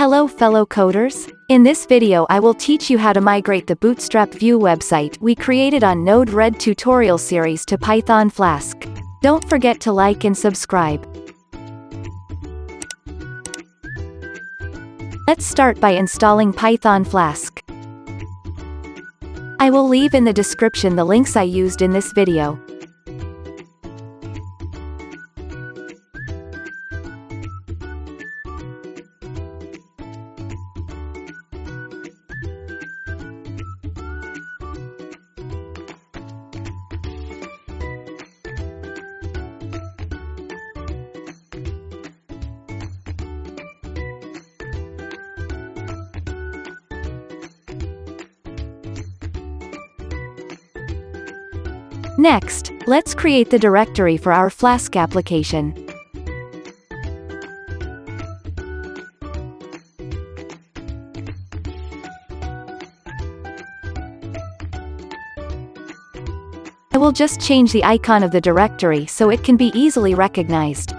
Hello fellow coders! In this video I will teach you how to migrate the Bootstrap Vue website we created on Node-RED tutorial series to Python Flask. Don't forget to like and subscribe. Let's start by installing Python Flask. I will leave in the description the links I used in this video. Next, let's create the directory for our Flask application. I will just change the icon of the directory so it can be easily recognized.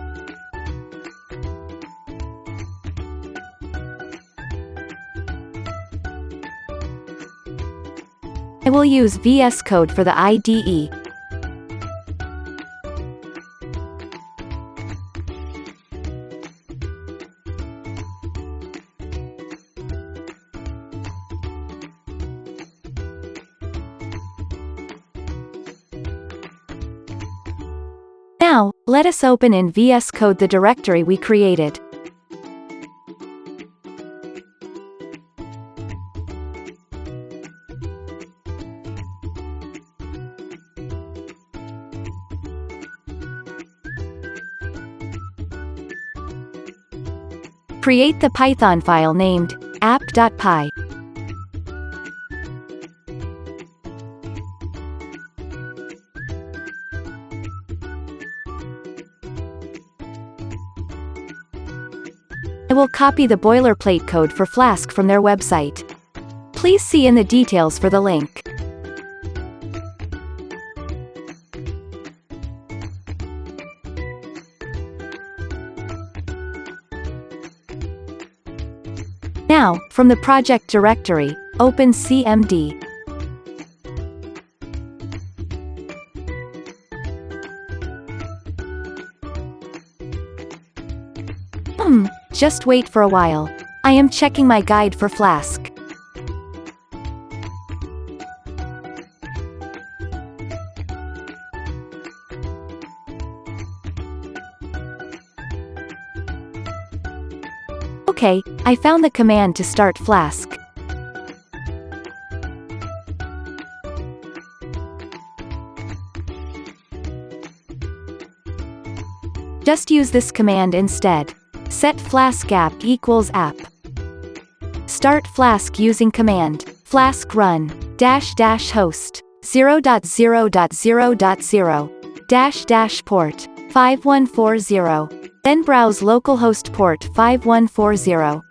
I will use VS Code for the IDE. Now, let us open in VS Code the directory we created. Create the Python file named app.py. I will copy the boilerplate code for Flask from their website. Please see in the details for the link. Now, from the project directory, open cmd. Just wait for a while. I am checking my guide for Flask. Okay, I found the command to start Flask. Just use this command instead. Set Flask app equals app. Start Flask using command flask run --host 0.0.0.0 port 5140. Then browse localhost port 5140.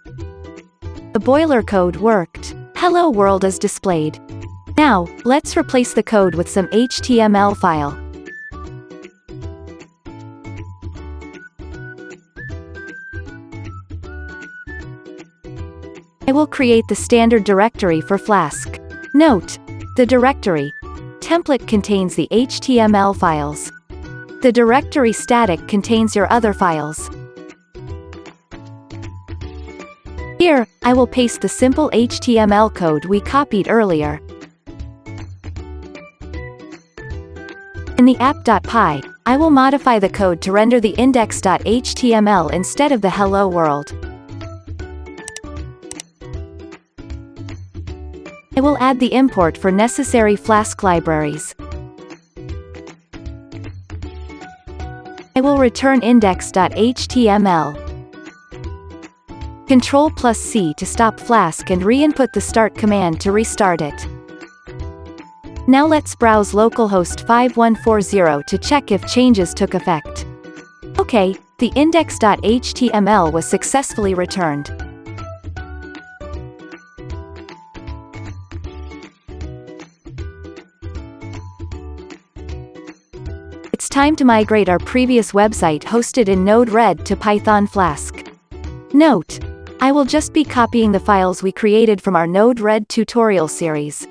The boiler code worked. Hello world is displayed. Now, let's replace the code with some HTML file. I will create the standard directory for Flask. Note: the directory template contains the HTML files. The directory static contains your other files. Here, I will paste the simple HTML code we copied earlier. In the app.py, I will modify the code to render the index.html instead of the hello world. I will add the import for necessary Flask libraries. I will return index.html. Ctrl+C to stop Flask and re-input the start command to restart it. Now let's browse localhost 5140 to check if changes took effect. Okay, the index.html was successfully returned. It's time to migrate our previous website hosted in Node-RED to Python Flask. Note: I will just be copying the files we created from our Node-RED tutorial series.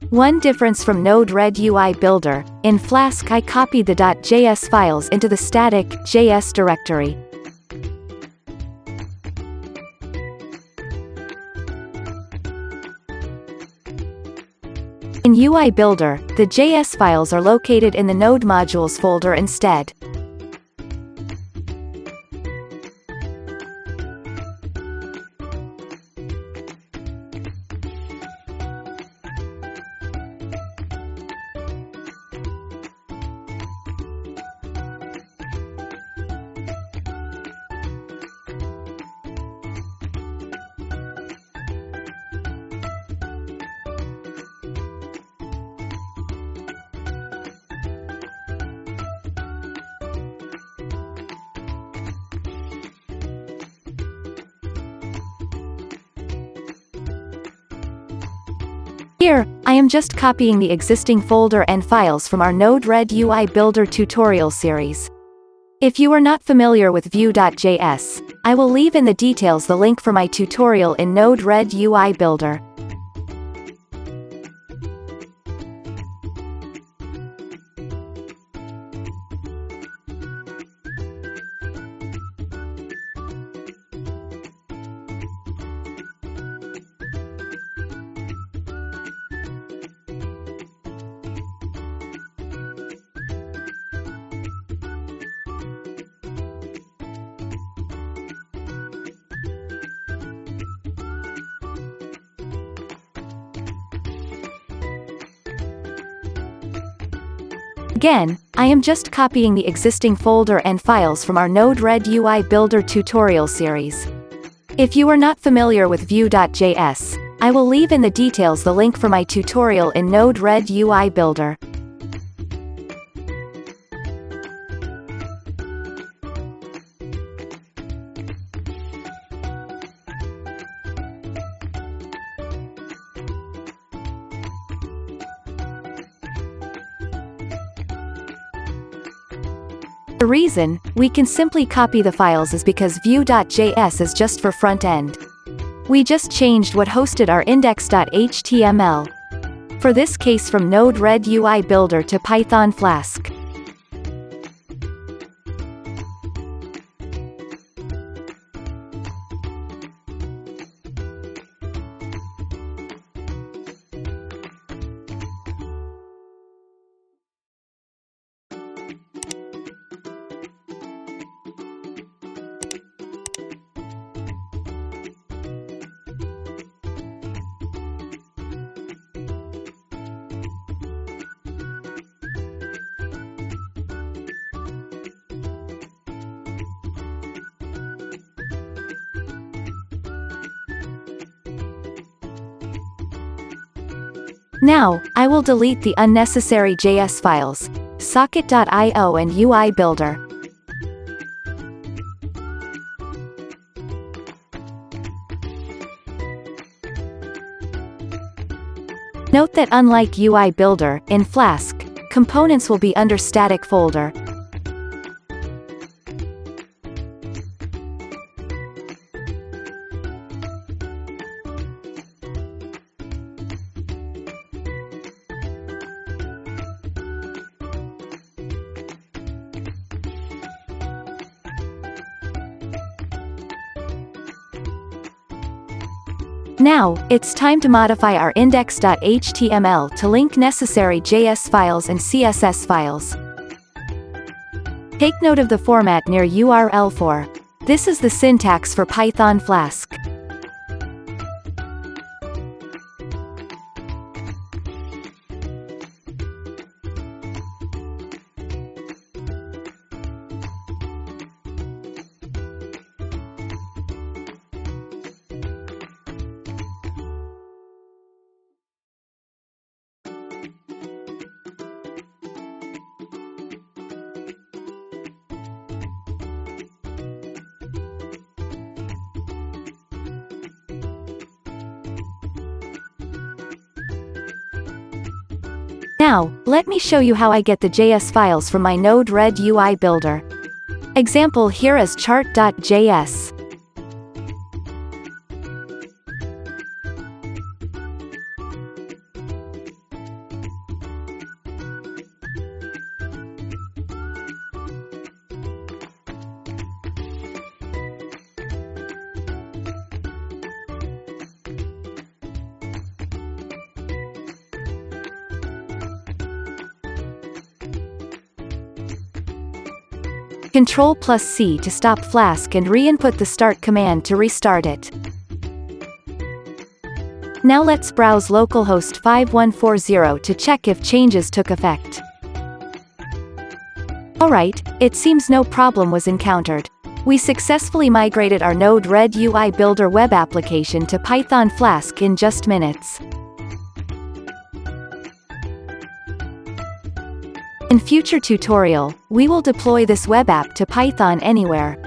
One difference from Node-RED UI Builder: in Flask I copied the .js files into the static .js directory. In UI Builder, the JS files are located in the Node Modules folder instead. Here, I am just copying the existing folder and files from our Node-RED UI Builder tutorial series. If you are not familiar with Vue.js, I will leave in the details the link for my tutorial in Node-RED UI Builder. Again, I am just copying the existing folder and files from our Node-RED UI Builder tutorial series. If you are not familiar with Vue.js, I will leave in the details the link for my tutorial in Node-RED UI Builder. The reason we can simply copy the files is because Vue.js is just for front-end. We just changed what hosted our index.html. For this case, from Node-RED UI Builder to Python Flask. Now, I will delete the unnecessary JS files, socket.io and UI Builder. Note that unlike UI Builder, in Flask, components will be under static folder. Now, it's time to modify our index.html to link necessary JS files and CSS files. Take note of the format near URL for. This is the syntax for Python Flask. Now, let me show you how I get the JS files from my Node-RED UI builder. Example here is chart.js. Ctrl+C to stop Flask and re-input the start command to restart it. Now let's browse localhost 5140 to check if changes took effect. Alright, it seems no problem was encountered. We successfully migrated our Node-RED UI Builder web application to Python Flask in just minutes. In future tutorial, we will deploy this web app to Python anywhere.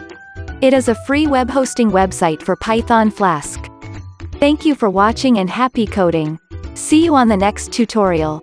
It is a free web hosting website for Python Flask. Thank you for watching and happy coding. See you on the next tutorial.